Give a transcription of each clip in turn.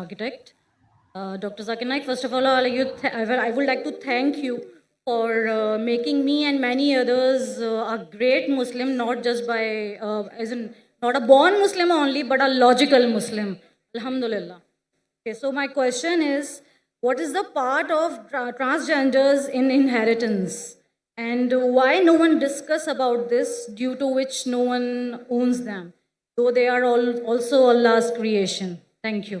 architect. Dr. Zakir Naik, first of all, I would like to thank you for making me and many others a great Muslim, not just not a born Muslim only, but a logical Muslim. Alhamdulillah. Okay, so my question is, what is the part of transgenders in inheritance? And why no one discuss about this, due to which no one owns them, though they are also Allah's creation? Thank you.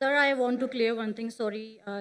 Sir, I want to clear one thing. Sorry,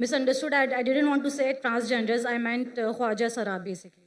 misunderstood. I didn't want to say transgenders. I meant Khwaja Sara, basically.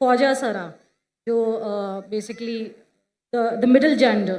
Khwaja Sara, jo basically the middle gender.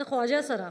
Khwaja Sara.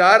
4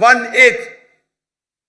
1/8.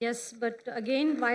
Yes, but again, why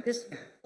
this?